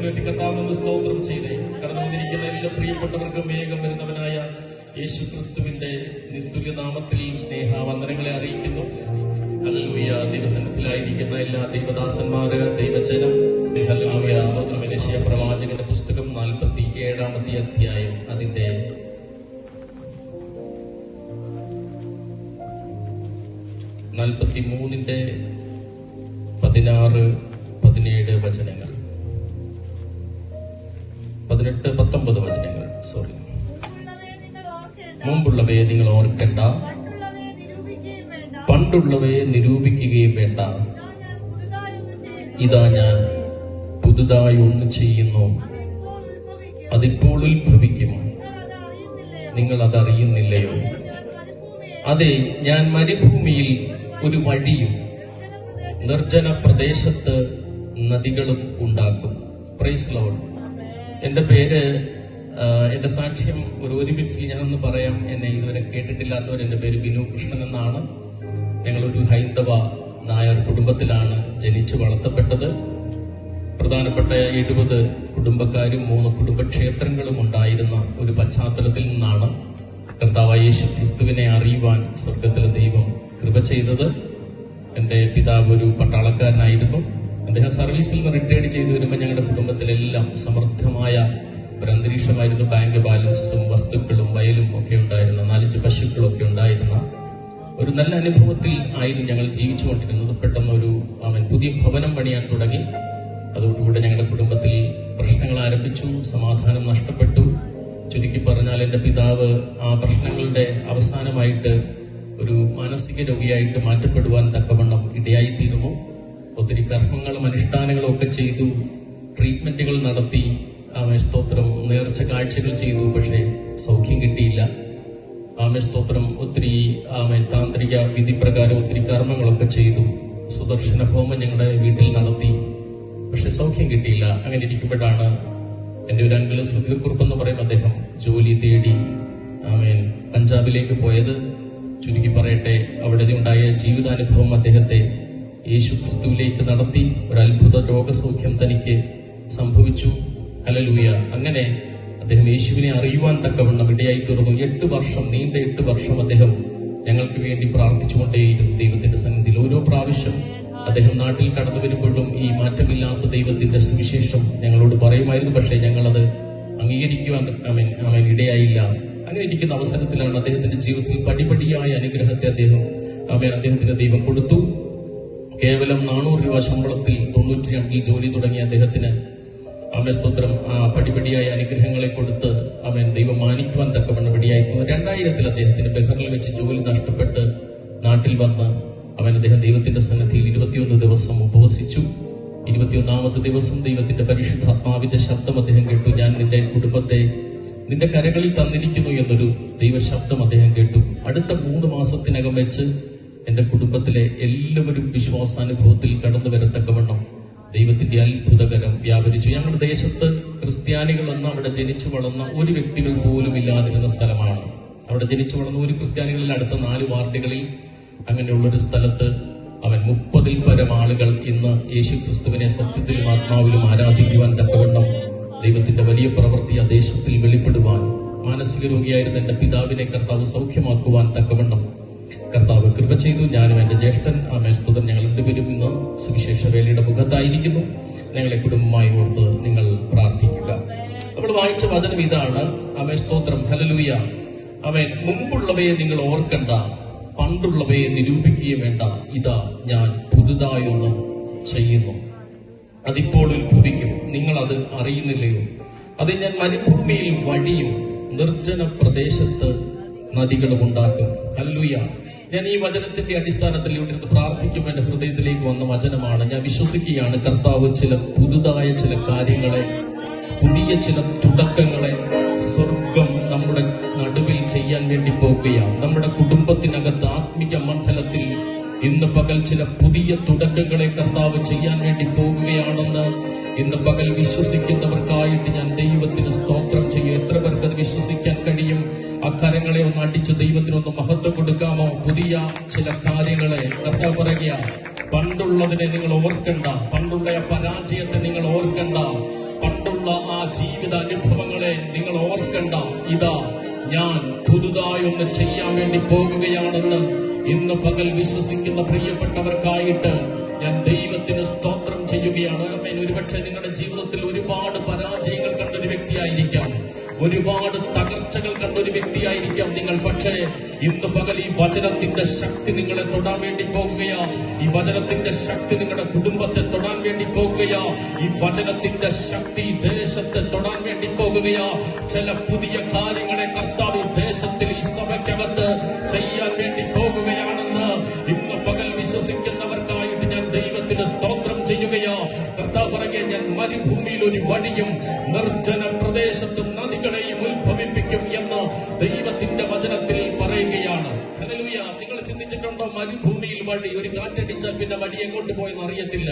കരങ്ങളുയർത്തി കർത്താവിനൊന്ന് സ്തോത്രം ചെയ്തേ. കടന്നു വന്നിരിക്കുന്ന എല്ലാ പ്രിയപ്പെട്ടവർക്കും വേഗം വരുന്നവനായ യേശു ക്രിസ്തുവിന്റെ നിസ്തുല്യ നാമത്തിൽ സ്നേഹവന്ദനങ്ങളെ അറിയിക്കുന്നു. ഹല്ലേലൂയ. ദൈവസന്നിധിയിലായിരിക്കുന്ന എല്ലാ ദൈവദാസന്മാര്, ദൈവജനം, ഹല്ലേലൂയ സ്തോത്രം. യെശയ്യാ പ്രവാചകന്റെ പുസ്തകം 47-ാമത്തെ അധ്യായം അതിന്റെ 43-ന്റെ 16-17 വചനങ്ങൾ, 18-19 വചനങ്ങൾ. സോറി, മുമ്പുള്ളവയെ നിങ്ങൾ ഓർക്കണ്ട, പണ്ടുള്ളവയെ നിരൂപിക്കുകയും വേണ്ട. ഇതാ ഞാൻ പുതുതായി ഒന്ന് ചെയ്യുന്നു, അതിപ്പോൾ ഉത്ഭവിക്കും, നിങ്ങൾ അതറിയുന്നില്ലയോ? അതെ, ഞാൻ മരുഭൂമിയിൽ ഒരു വഴിയും നിർജ്ജന പ്രദേശത്ത് നദികളും ഉണ്ടാക്കും. Praise lord. എന്റെ പേര്, എന്റെ സാക്ഷ്യം ഒരു മിനിറ്റിൽ ഞാനൊന്ന് പറയാം. എന്നെ ഇതുവരെ കേട്ടിട്ടില്ലാത്തവർ, എന്റെ പേര് ബിനു കൃഷ്ണൻ എന്നാണ്. ഞങ്ങളൊരു ഹൈന്ദവ നായർ കുടുംബത്തിലാണ് ജനിച്ചു വളർത്തപ്പെട്ടത്. പ്രധാനപ്പെട്ട 70 കുടുംബക്കാരും 3 കുടുംബക്ഷേത്രങ്ങളും ഉണ്ടായിരുന്ന ഒരു പശ്ചാത്തലത്തിൽ നിന്നാണ് കർത്താവായ യേശു ക്രിസ്തുവിനെ അറിയുവാൻ സ്വർഗത്തിലെ ദൈവം കൃപ ചെയ്തത്. എന്റെ പിതാവ് ഒരു പട്ടാളക്കാരനായിരുന്നു. അദ്ദേഹം സർവീസിൽ നിന്ന് റിട്ടയർഡ് ചെയ്തു വരുമ്പോൾ ഞങ്ങളുടെ കുടുംബത്തിലെല്ലാം സമൃദ്ധമായ ഒരു അന്തരീക്ഷമായിരുന്നു. ബാങ്ക് ബാലൻസും വസ്തുക്കളും വയലും ഒക്കെ ഉണ്ടായിരുന്ന, 4-5 പശുക്കളൊക്കെ ഉണ്ടായിരുന്ന ഒരു നല്ല അനുഭവത്തിൽ ആയിരുന്നു ഞങ്ങൾ ജീവിച്ചുകൊണ്ടിരുന്നത്. പെട്ടെന്ന് പുതിയ ഭവനം പണിയാൻ തുടങ്ങി. അതോടുകൂടെ ഞങ്ങളുടെ കുടുംബത്തിൽ പ്രശ്നങ്ങൾ ആരംഭിച്ചു, സമാധാനം നഷ്ടപ്പെട്ടു. ചുരുക്കി പറഞ്ഞാൽ എന്റെ പിതാവ് ആ പ്രശ്നങ്ങളുടെ അവസാനമായിട്ട് ഒരു മാനസിക രോഗിയായിട്ട് മാറ്റപ്പെടുവാൻ തക്കവണ്ണം ഇടയായിത്തീർന്നു. ഒത്തിരി കർമ്മങ്ങളും അനുഷ്ഠാനങ്ങളും ഒക്കെ ചെയ്തു, ട്രീറ്റ്മെന്റുകൾ നടത്തി, സ്തോത്രം, നേർച്ച കാഴ്ചകൾ ചെയ്തു. പക്ഷേ സൗഖ്യം കിട്ടിയില്ല. സ്തോത്രം. ഒത്തിരി താന്ത്രിക വിധി പ്രകാരം ഒത്തിരി കർമ്മങ്ങളൊക്കെ ചെയ്തു. സുദർശന ഹോമം ഞങ്ങളുടെ വീട്ടിൽ നടത്തി. പക്ഷെ സൗഖ്യം കിട്ടിയില്ല. അങ്ങനെ ഇരിക്കുമ്പോഴാണ് എന്റെ ഒരു അങ്കിള് സുധീർ കുറുപ്പ് എന്ന് പറയും, അദ്ദേഹം ജോലി തേടി പഞ്ചാബിലേക്ക് പോയത്. ചുരുക്കി പറയട്ടെ, അവിടെ ഉണ്ടായ ജീവിതാനുഭവം അദ്ദേഹത്തെ യേശു ക്രിസ്തുവിലേക്ക് നടത്തി. ഒരു അത്ഭുത രോഗസൗഖ്യം തനിക്ക് സംഭവിച്ചു. ഹല്ലേലൂയ. അങ്ങനെ അദ്ദേഹം യേശുവിനെ അറിയുവാൻ തക്കവണ്ണം ഇടയായി തീർന്നു. 8 വർഷം, നീണ്ട 8 വർഷം അദ്ദേഹം ഞങ്ങൾക്ക് വേണ്ടി പ്രാർത്ഥിച്ചുകൊണ്ടേയിരുന്നു ദൈവത്തിന്റെ സന്നിധിയിൽ. ഓരോ പ്രാവശ്യം അദ്ദേഹം നാട്ടിൽ കടന്നു വരുമ്പോഴും ഈ മാറ്റമില്ലാത്ത ദൈവത്തിന്റെ സുവിശേഷം ഞങ്ങളോട് പറയുമായിരുന്നു. പക്ഷേ ഞങ്ങളത് അംഗീകരിക്കുവാൻ ഇടയായില്ല. അങ്ങനെ ഇരിക്കുന്ന അവസരത്തിലാണ് അദ്ദേഹത്തിന്റെ ജീവിതത്തിൽ പടിപടിയായ അനുഗ്രഹത്തെ അദ്ദേഹത്തിന് ദൈവം കൊടുത്തു. കേവലം 400 രൂപ ശമ്പളത്തിൽ 92-ൽ ജോലി തുടങ്ങിയ അദ്ദേഹത്തിന് സ്തോത്രം പടിപടിയായ അനുഗ്രഹങ്ങളെ കൊടുത്ത് ദൈവം മാനിക്കുവാൻ തക്കവണ്ണം ഇടയായിരുന്നു. 2000-ൽ അദ്ദേഹത്തിന് ബഹറിൽ വെച്ച് ജോലി നഷ്ടപ്പെട്ട് നാട്ടിൽ വന്ന് അദ്ദേഹം ദൈവത്തിന്റെ സന്നിധിയിൽ 21 ദിവസം ഉപവസിച്ചു. 21-ാമത്തെ ദിവസം ദൈവത്തിന്റെ പരിശുദ്ധാത്മാവിന്റെ ശബ്ദം അദ്ദേഹം കേട്ടു. ഞാൻ നിന്റെ കുടുംബത്തെ നിന്റെ കരങ്ങളിൽ തന്നിരിക്കുന്നു എന്നൊരു ദൈവശബ്ദം അദ്ദേഹം കേട്ടു. അടുത്ത 3 മാസത്തിനകം വെച്ച് എന്റെ കുടുംബത്തിലെ എല്ലാവരും വിശ്വാസാനുഭവത്തിൽ കടന്നു വരത്തക്കവണ്ണം ദൈവത്തിന്റെ അത്ഭുതകരം വ്യാപരിച്ചു. ഞങ്ങളുടെ ദേശത്ത് ക്രിസ്ത്യാനികൾ എന്ന് അവിടെ ജനിച്ചു വളർന്ന ഒരു വ്യക്തികൾ പോലും ഇല്ലാതിരുന്ന സ്ഥലമാണ്. അവിടെ ജനിച്ചു വളർന്ന ഒരു ക്രിസ്ത്യാനികളിൽ അടുത്ത 4 വാർഡുകളിൽ അങ്ങനെയുള്ളൊരു സ്ഥലത്ത് 30-ൽ പരം ആളുകൾ ഇന്ന് യേശു ക്രിസ്തുവിനെ സത്യത്തിലും ആത്മാവിലും ആരാധിക്കുവാൻ തക്കവണ്ണം ദൈവത്തിന്റെ വലിയ പ്രവൃത്തി ആ ദേശത്തിൽ വെളിപ്പെടുവാൻ, മാനസിക രോഗിയായിരുന്ന എന്റെ പിതാവിനെ കർത്താവ് സൗഖ്യമാക്കുവാൻ തക്കവണ്ണം കർത്താവ് കൃപ ചെയ്തു. ഞാനും എന്റെ ജ്യേഷ്ഠൻ സ്തോത്രം, ഞങ്ങൾ 2 പേരും ഇന്ന് സുവിശേഷ വേലയുടെ മുഖത്തായിരിക്കുന്നു. ഞങ്ങളെ കുടുംബമായി ഓർത്ത് നിങ്ങൾ പ്രാർത്ഥിക്കുക. നമ്മൾ വായിച്ച വചനം ഇതാണ്. സ്തോത്രം. ഹല്ലേലൂയ. മുമ്പുള്ളവയെ നിങ്ങൾ ഓർക്കണ്ട, പണ്ടുള്ളവയെ നിരൂപിക്കുകയും വേണ്ട. ഇതാ ഞാൻ പുതുതായൊന്ന് ചെയ്യുന്നു, അതിപ്പോൾ ഉത്ഭവിക്കും, നിങ്ങൾ അത് അറിയുന്നില്ലയോ? അത് ഞാൻ മരുഭൂമിയിൽ വഴിയും നിർജ്ജന പ്രദേശത്ത് നദികളും ഉണ്ടാക്കും. ഹല്ലേലൂയ. ഞാൻ ഈ വചനത്തിന്റെ അടിസ്ഥാനത്തിൽ ഇവിടെ നിന്ന് പ്രാർത്ഥിക്കുമ്പോൾ എന്റെ ഹൃദയത്തിലേക്ക് വന്ന വചനമാണ്. ഞാൻ വിശ്വസിക്കുകയാണ് കർത്താവ് പുതുതായ ചില കാര്യങ്ങളെ, പുതിയ ചില തുടക്കങ്ങളെ സ്വർഗം നമ്മുടെ നടുവിൽ ചെയ്യാൻ വേണ്ടി പോകുകയാണ്. നമ്മുടെ കുടുംബത്തിനകത്ത് ആത്മീയ മണ്ഡലത്തിൽ ഇന്ന് പകൽ ചില പുതിയ തുടക്കങ്ങളെ കർത്താവ് ചെയ്യാൻ വേണ്ടി പോകുകയാണെന്ന് ഇന്ന് പകൽ വിശ്വസിക്കുന്നവർക്കായിട്ട് ഞാൻ ദൈവത്തിന് സ്തോത്രം ചെയ്യും. എത്ര പേർക്ക് അത് വിശ്വസിക്കാൻ കഴിയും? ആ കരങ്ങളെ ഒന്ന് അടിച്ച് ദൈവത്തിനൊന്ന് മഹത്വം കൊടുക്കാമോ? പുതിയ ചില കാര്യങ്ങളെ കർത്താവ് പറയുക. പണ്ടുള്ളതിനെ നിങ്ങൾ ഓർക്കണ്ട, പണ്ടുള്ള പരാജയത്തെ നിങ്ങൾ ഓർക്കണ്ട. പണ്ടുള്ള ആ ജീവിത അനുഭവങ്ങളെ നിങ്ങൾ ഓർക്കണ്ട. ഇതാ ഞാൻ പുതുതായൊന്ന് ചെയ്യാൻ വേണ്ടി പോകുകയാണെന്ന് ഇന്ന് പകൽ വിശ്വസിക്കുന്ന പ്രിയപ്പെട്ടവർക്കായിട്ട് ഞാൻ ദൈവത്തിന് സ്തോത്രം ചെയ്യുകയാണ്. ഒരുപക്ഷെ നിങ്ങളുടെ ജീവിതത്തിൽ ഒരുപാട് പരാജയങ്ങൾ കണ്ടൊരു വ്യക്തിയായിരിക്കാം, ഒരുപാട് തകർച്ചകൾ കണ്ടൊരു വ്യക്തിയായിരിക്കാം നിങ്ങൾ. പക്ഷേ ഇന്ന് പകൽ ഈ വചനത്തിന്റെ ശക്തി നിങ്ങളെ തൊടാൻ വേണ്ടി പോകുകയാ. ഈ വചനത്തിന്റെ ശക്തി നിങ്ങളുടെ കുടുംബത്തെ തൊടാൻ വേണ്ടി പോകുകയാ. ഈ വചനത്തിന്റെ ശക്തി ദേശത്തെ തൊടാൻ വേണ്ടി പോകുകയാ. ചില പുതിയ കാര്യങ്ങളെ കർത്താവ് ഈ ദേശത്തിൽ, ഈ സഭയ്ക്കകത്ത് ചെയ്യാൻ വേണ്ടി പോകുകയാണെന്ന് ഇന്ന് പകൽ വിശ്വസിക്കുന്നവർക്കായിട്ട് ഞാൻ ദൈവത്തിന് സ്തോത്രം ചെയ്യുകയാ. കർത്താവ് പറയുക, ഞാൻ മരുഭൂമിയിൽ ഒരു വഴിയും നിർജ്ജന പ്രദേശത്തും നദികളെയും ഉത്ഭവിപ്പിക്കും എന്ന് ദൈവത്തിന്റെ വചനത്തിൽ പറയുകയാണ്. ഹല്ലേലൂയ. നിങ്ങൾ ചിന്തിച്ചിട്ടുണ്ടോ? മരുഭൂമിയിൽ വഴി, ഒരു കാറ്റടിച്ചാൽ പിന്നെ വഴി എങ്ങോട്ട് പോയെന്ന് അറിയത്തില്ല.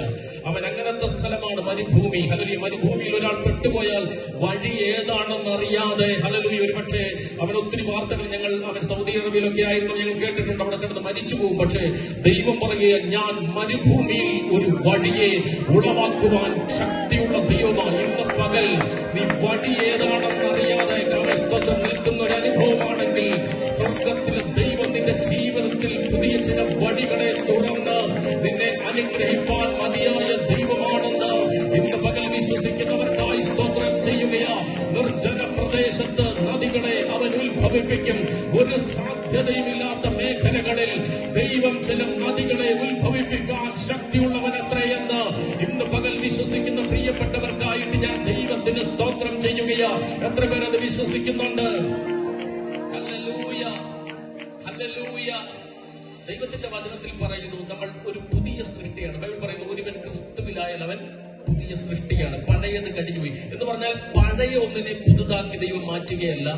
അവൻ അങ്ങനത്തെ സ്ഥലമാണ് മരുഭൂമി. ഹല്ലേലൂയ. മരുഭൂമിയിൽ ഒരാൾ പെട്ടുപോയാൽ വഴി ഏതാണെന്ന് അറിയാതെ, ഹല്ലേലൂയ, ഒരു പക്ഷേ അവൻ ഒത്തിരി വാർത്തകൾ അവൻ സൗദി അറേബ്യയിലൊക്കെ ആയിരുന്നു, ഞങ്ങൾ കേട്ടിട്ടുണ്ട്, അവിടെ കിടന്ന് മരിച്ചു പോകും. പക്ഷേ ദൈവം പറയുക, ഞാൻ മരുഭൂമിയിൽ ഒരു വഴിയെ ഉളവാക്കുവാൻ ശക്തിയുള്ള ദൈവമാണ്. ഇന്ന് പകൽ നീ വഴി ഏതാണെന്ന് അറിയാതെ കാമസ്തോത്രം നിൽക്കുന്ന ഒരു അനുഭവമാണെങ്കിൽ സ്വർഗത്തിലെ ദൈവം നിന്റെ ജീവിതത്തിൽ പുതിയ ചില വഴികളെ തുറന്ന് നിന്നെ അനുഗ്രഹിപ്പാൻ മതിയായ ദൈവമാണെന്ന് ഇന്ന് പകൽ വിശ്വസിക്കുന്നവർക്കായി സ്തോത്രം ചെയ്യുകയാ. നിർജ്ജന പ്രദേശത്ത് നദികളെ അവൻ ഉത്ഭവിപ്പിക്കും. ഒരു സാധ്യതയുമില്ലാത്ത മേഖലകളിൽ ദൈവം ചില നദികളെ ഉത്ഭവിപ്പിക്കാൻ ശക്തിയുള്ളവൻ എത്രയെന്ന് ഇന്ന് പകൽ വിശ്വസിക്കുന്ന പ്രിയപ്പെട്ടവർക്കായിട്ട് ഞാൻ ദൈവത്തിന് സ്തോത്രം ചെയ്യുകയാ. എത്ര പേരത് വിശ്വസിക്കുന്നുണ്ട്? Hallelujah, hallelujah. ദൈവത്തിന്റെ വചനത്തിൽ പറയുന്നു, നമ്മൾ ഒരു പുതിയ സൃഷ്ടിയാണ്. ബൈബിൾ പറയുന്നു, ഒരുവൻ ക്രിസ്തുവിലായാൽ അവൻ പുതിയ സൃഷ്ടിയാണ്, പഴയത് കഴിഞ്ഞുപോയി എന്ന് പറഞ്ഞാൽ പഴയ ഒന്നിനെ പുതുതാക്കി ദൈവം മാറ്റുകയല്ല,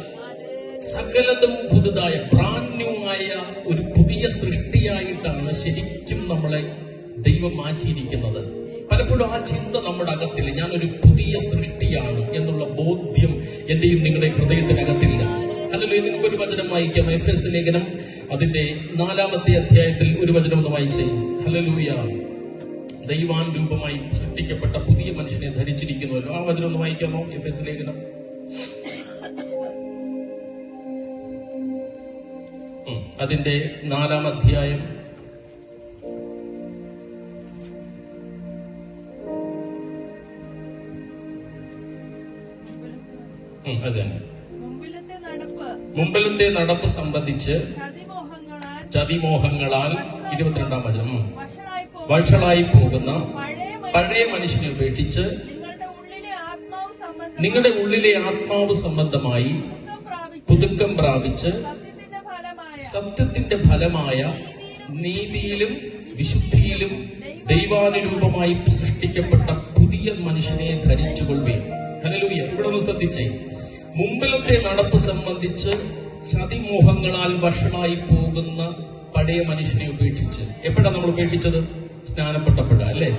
സകലതും പുതുതായ ബ്രാൻഡ്ന്യൂവായ ഒരു പുതിയ സൃഷ്ടിയായിട്ടാണ് ശരിക്കും നമ്മളെ ദൈവം മാറ്റിയിരിക്കുന്നത്. പലപ്പോഴും ആ ചിന്ത നമ്മുടെ അകത്തില്ല. ഞാനൊരു പുതിയ സൃഷ്ടിയാണ് എന്നുള്ള ബോധ്യം എന്റെയും നിങ്ങളുടെ ഹൃദയത്തിനകത്തില്ല. ഹല്ലേലൂയ. നിങ്ങൾക്കൊരു വചനം വായിക്കാം. എഫെസ്യ ലേഖനം അതിന്റെ 4-ാമത്തെ അധ്യായത്തിൽ ഒരു വചനം ഒന്ന് വായിച്ചേ. ഹല്ലേലൂയ. ദൈവാനുരൂപമായി സൃഷ്ടിക്കപ്പെട്ട പുതിയ മനുഷ്യനെ ധരിച്ചിരിക്കുന്നുവല്ലോ. ആ വചനം ഒന്ന് വായിക്കാമോ? എഫെസ്യ ലേഖനം അതിന്റെ 4-ാം അധ്യായം അത് തന്നെ. മുമ്പിലത്തെ നടപ്പ് സംബന്ധിച്ച് ചതിമോഹങ്ങളാൽ 22-ാം വചനം വഷളായി പോകുന്ന പഴയ മനുഷ്യനെ ഉപേക്ഷിച്ച് നിങ്ങളുടെ ഉള്ളിലെ ആത്മാവ് സംബന്ധമായി പുതുക്കം പ്രാപിച്ച് സത്യത്തിന്റെ ഫലമായ നീതിയിലും വിശുദ്ധിയിലും ദൈവാനുരൂപമായി സൃഷ്ടിക്കപ്പെട്ട പുതിയ മനുഷ്യനെ ധരിച്ചുകൊള്ളുകയും. ഹല്ലേലൂയ. ഇവിടെ ഒന്ന് ശ്രദ്ധിച്ചേ. മുമ്പിലത്തെ നടപ്പ് സംബന്ധിച്ച് ചതിമോഹങ്ങളാൽ വഷളായി പോകുന്ന പഴയ മനുഷ്യനെ ഉപേക്ഷിച്ച്. എപ്പോഴാണ് നമ്മൾ ഉപേക്ഷിച്ചത്? സ്നാനപ്പെട്ടപ്പോഴാ, അല്ലേ?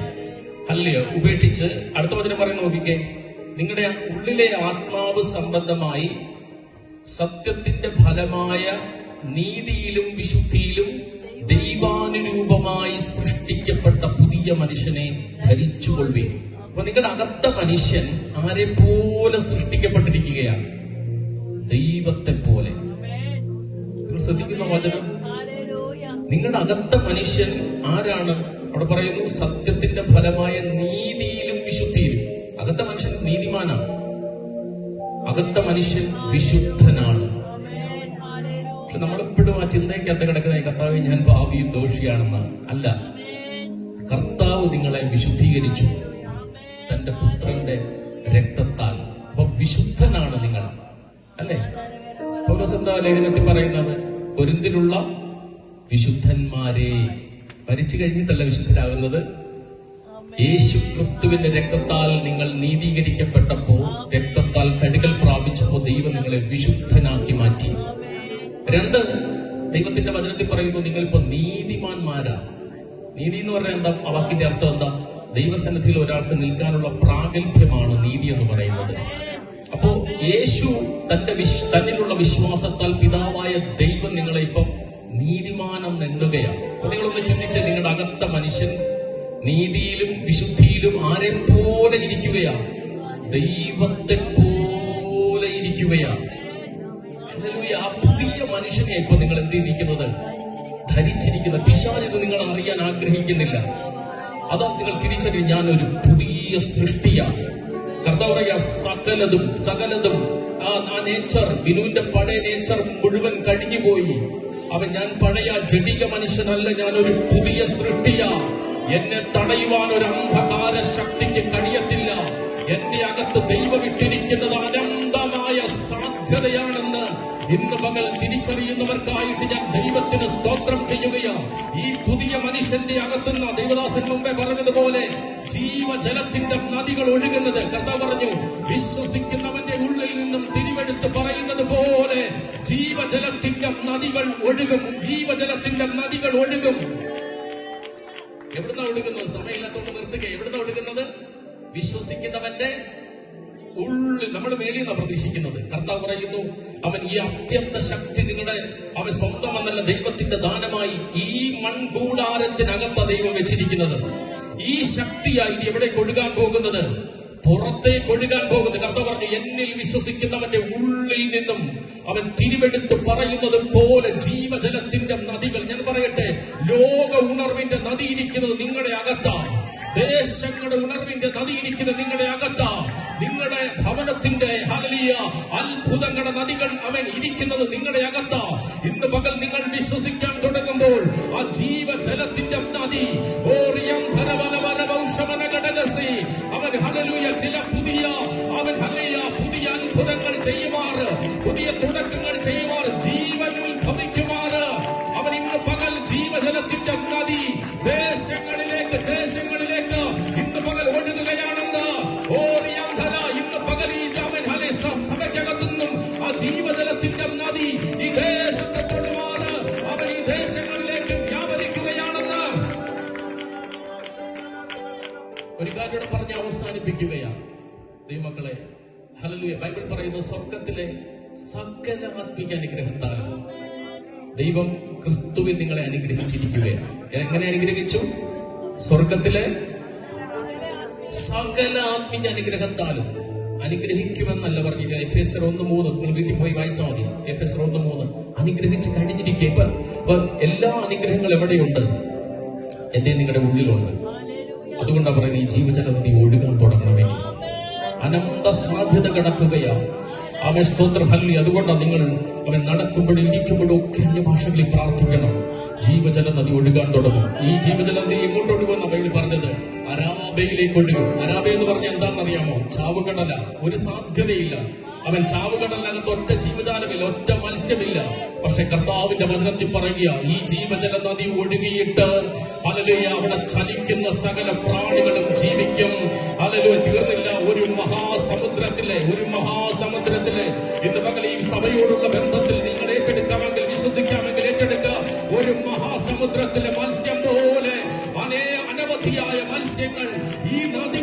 ഹല്ലേലൂയ. ഉപേക്ഷിച്ച് അടുത്ത വചനം പറയുന്ന നോക്കിക്കേ, നിങ്ങളുടെ ഉള്ളിലെ ആത്മാവ് സംബന്ധമായി സത്യത്തിന്റെ ഫലമായ നീതിയിലും വിശുദ്ധിയിലും ദൈവാനുരൂപമായി സൃഷ്ടിക്കപ്പെട്ട പുതിയ മനുഷ്യനെ ധരിച്ചുകൊള്ളുകയും. അപ്പൊ നിങ്ങളുടെ അകത്ത മനുഷ്യൻ ആരെ പോലെ സൃഷ്ടിക്കപ്പെട്ടിരിക്കുകയാണ്? ദൈവത്തെ പോലെ. നിങ്ങൾ ശ്രദ്ധിക്കുന്ന വചനം, നിങ്ങളുടെ അകത്ത മനുഷ്യൻ ആരാണ്? അവിടെ പറയുന്നു, സത്യത്തിന്റെ ഫലമായ നീതിയിലും വിശുദ്ധിയിലും. അകത്ത മനുഷ്യൻ നീതിമാനാണ്, അകത്ത മനുഷ്യൻ വിശുദ്ധനാണ്. പക്ഷെ നമ്മളെപ്പോഴും ആ ചിന്തയ്ക്കകത്ത് കിടക്കുന്ന, കർത്താവ് ഞാൻ പാപിയും ദോഷിയാണെന്നാണ്. അല്ല, കർത്താവ് നിങ്ങളെ വിശുദ്ധീകരിച്ചു തന്റെ പുത്രന്റെ രക്തത്താൽ. അപ്പൊ വിശുദ്ധനാണ് നിങ്ങൾ, അല്ലെ? പൗലോസ് എന്താ ലേഖനത്തിൽ പറയുന്നത്? കൊരിന്തിലുള്ള വിശുദ്ധന്മാരെ. മരിച്ചു കഴിഞ്ഞിട്ടല്ല വിശുദ്ധരാകുന്നത്, യേശു ക്രിസ്തുവിന്റെ രക്തത്താൽ നിങ്ങൾ നീതീകരിക്കപ്പെട്ടപ്പോ, രക്തത്താൽ കഴുകൽ പ്രാപിച്ചപ്പോ ദൈവം നിങ്ങളെ വിശുദ്ധനാക്കി മാറ്റി. 2, ദൈവത്തിന്റെ വചനത്തിൽ പറയുന്നു, നിങ്ങളിപ്പോ നീതിമാന്മാരാ. നീതി എന്ന് പറഞ്ഞാൽ എന്താ? ആ വാക്കിന്റെ അർത്ഥം എന്താ? ദൈവസന്നിധിയിൽ ഒരാൾക്ക് നിൽക്കാനുള്ള പ്രാഗൽഭ്യമാണ് നീതി എന്ന് പറയുന്നത്. അപ്പോ യേശു തന്നിലുള്ള വിശ്വാസത്താൽ പിതാവായ ദൈവം നിങ്ങളെ ഇപ്പം നീതിമാനം എണ്ണുകയാണ്. അപ്പൊ നിങ്ങളൊന്ന് ചിന്തിച്ച്, നിങ്ങളുടെ അകത്ത മനുഷ്യൻ നീതിയിലും വിശുദ്ധിയിലും ആരെ പോലെ ഇരിക്കുകയാണ്? ദൈവത്തെ പോലെ ഇരിക്കുകയാണ്. ആ പുതിയ മനുഷ്യനെ ഇപ്പൊ നിങ്ങൾ എന്ത് ചെയ്തിരിക്കുന്നത്? ധരിച്ചിരിക്കുന്ന പിശാച് നിങ്ങൾ അറിയാൻ ആഗ്രഹിക്കുന്നില്ല. അതാ നിങ്ങൾ തിരിച്ചറിയും, ഞാനൊരു പുതിയ സൃഷ്ടിയാണ്. കർത്താവ് പറയാ, സകലതും ആ നേച്ചർ, ബിനുവിന്റെ പഴയ നേച്ചർ മുഴുവൻ കഴിഞ്ഞുപോയി. ഞാൻ പഴയ ജഡിക മനുഷ്യനല്ല, ഞാനൊരു പുതിയ സൃഷ്ടിയാ. എന്നെ തടയുവാൻ ഒരു അന്ധകാര ശക്തിക്ക് കഴിയത്തില്ല. എന്റെ അകത്ത് ദൈവം ഇട്ടിരിക്കുന്നത് അനന്തമായ സാധ്യതയാണെന്ന് ഇന്ന് പകൽ തിരിച്ചറിയുന്നവർക്കായിട്ട് ഞാൻ ദൈവത്തിന് സ്തോത്രം ചെയ്യുകയാ. ഈ പുതിയ മനുഷ്യന്റെ അകത്തുനിന്ന് ദൈവദാസൻ മുമ്പേ പറഞ്ഞതുപോലെ ജീവജലത്തിന്റെ നദികൾ ഒഴുകുന്നത്. കർത്താവ് പറഞ്ഞു, വിശ്വസിക്കുന്നവന്റെ ഉള്ളിൽ നിന്നും തിരിവെടുത്ത് പറയുന്നത് പോലെ ജീവജലത്തിന്റെ നദികൾ ഒഴുകും. ജീവജലത്തിന്റെ നദികൾ ഒഴുകും. എവിടുന്ന ഒഴുകുന്നത്? സമയമില്ലാത്തോണ്ട് നിർത്തുക. എവിടുന്ന ഒഴുകുന്നത്? വിശ്വസിക്കുന്നവന്റെ ഉള്ളിൽ. നമ്മുടെ മേലിൽ നിന്നാണ് പ്രതീക്ഷിക്കുന്നത്. കർത്താവ് പറയുന്നു, അവൻ ഈ അത്യന്ത ശക്തി അവൻ സ്വന്തമെന്നല്ല, ദൈവത്തിന്റെ ദാനമായി ഈ മൺകൂടാരത്തിനകത്ത ദൈവം വെച്ചിരിക്കുന്നത്. ഈ ശക്തിയായി ഇത് എവിടേക്ക് ഒഴുകാൻ പോകുന്നത്? പുറത്തേക്ക് ഒഴുകാൻ പോകുന്നത്. കർത്താവ് പറഞ്ഞു, എന്നിൽ വിശ്വസിക്കുന്നവന്റെ ഉള്ളിൽ നിന്നും അവൻ തിരിവെടുത്ത് പറയുന്നത് പോലെ ജീവജലത്തിന്റെ നദികൾ. ഞാൻ പറയട്ടെ, ലോക ഉണർവിന്റെ നദി ഇരിക്കുന്നത് നിങ്ങളുടെ അകത്താണ്. ദേശങ്ങളുടെ ഉണർവിന്റെ നദി ഇരിക്കുന്നത് നിങ്ങളുടെ അകത്താ. നിങ്ങളുടെ ഭവനത്തിന്റെ ഹല്ലേലൂയ അത്ഭുതങ്ങളുടെ നദികൾ അവൻ ഇരിക്കുന്നത് നിങ്ങളുടെ അകത്താ. ഇന്ന് പകൽ നിങ്ങൾ വിശ്വസിക്കാൻ തുടങ്ങുമ്പോൾ ആ ജീവജലത്തിന്റെ നദി അവൻ ഹല്ലേലൂയ ചില പുതിയ പുതിയ അത്ഭുതങ്ങൾ ചെയ്യുമാറ്, പുതിയ തുടക്കങ്ങൾ ചെയ്യുമാറ്, ജീവൻ ഉത്ഭവിക്കുമാറ് അവൻ ഇന്ന് പകൽ ജീവജലത്തിന്റെ നദി ദേശങ്ങളിലേക്ക് ഇന്ന് പകൽ ഒഴുകുകയാണെന്ന് ഇന്ന് പകൽ അവൻ സഭയ്ക്കകത്തുനിന്നും ആ ജീവജലത്തിന്റെ നദി ഈ ദേശത്തെ തൊടുമാറ് അവൻ ഈ ദേശങ്ങളിലേക്ക് വ്യാപരിക്കുകയാണെന്ന് ഒരു കാര്യം പറഞ്ഞ് അവസാനിപ്പിക്കുകയാണ്. ദൈവമക്കളെ, ഹല്ലേലൂയ, ബൈബിൾ പറയുന്നു, സ്വർഗത്തിലെ സകല ആത്മീയ അനുഗ്രഹത്താലും ദൈവം ക്രിസ്തുവിൽ നിങ്ങളെ അനുഗ്രഹിച്ചിരിക്കുകയാണ്. എങ്ങനെ അനുഗ്രഹിച്ചു? സ്വർഗത്തിലെ സകല ആത്മീയ അനുഗ്രഹത്താലും. അനുഗ്രഹിക്കുമെന്നല്ല പറഞ്ഞില്ല. എഫേസ്യർ 1:3 നിങ്ങൾ വീട്ടിൽ പോയി വായിച്ചാൽ മതി. എഫേസ്യർ 1:3 അനുഗ്രഹിച്ച് കഴിഞ്ഞിരിക്കുക. ഇപ്പൊ എല്ലാ അനുഗ്രഹങ്ങളും എവിടെയുണ്ട്? എന്റെ നിങ്ങളുടെ ഉള്ളിലുണ്ട്. അതുകൊണ്ടാണ് പറയുന്നത്, ഈ ജീവജലം നീ ഒഴുകാൻ തുടങ്ങണമെങ്കിൽ അനന്ത സാധ്യത കിടക്കുകയാ. അവൻ സ്തോത്രം, ഹല്ലേലൂയ. അതുകൊണ്ടാണ് നിങ്ങൾ അവൻ നടക്കുമ്പോഴും ഇരിക്കുമ്പോഴും ഒക്കെ അന്യഭാഷകളിൽ പ്രാർത്ഥിക്കണം. ജീവജല നദി ഒഴുകാൻ തുടങ്ങും. ഈ ജീവജല നദി എങ്ങോട്ട് ഒഴുകുമെന്ന ബൈബിൾ പറഞ്ഞത്? അരാബയിലേക്ക് ഒഴുകും. അരാബ എന്ന് പറഞ്ഞാൽ എന്താണെന്നറിയാമോ? ചാവുകടല. ഒരു സാധ്യതയില്ല. അവൻ ചാവുകടലിനകത്ത് ഒറ്റ ജീവജാലമില്ല, ഒറ്റ മത്സ്യമില്ല. പക്ഷെ കർത്താവിന്റെ വചനത്തിൽ പറയുക, ഈ ജീവജല നദി ഒഴുകിയിട്ട് ഹല്ലേലൂയ അവിടെ ചലിക്കുന്ന സകല പ്രാണികളും ജീവിക്കും. ഹല്ലേലൂയ, തീർന്നില്ല. ഒരു മഹാസമുദ്രത്തിലെ ഇന്ന് പകൽ ഈ സഭയോടുള്ള ബന്ധത്തിൽ നിങ്ങൾ ഏറ്റെടുക്കാമെങ്കിൽ, വിശ്വസിക്കാമെങ്കിൽ ഏറ്റെടുക്കുക. ഒരു മഹാസമുദ്രത്തിലെ മത്സ്യം പോലെ അനവധിയായ മത്സ്യങ്ങൾ ഈ നദി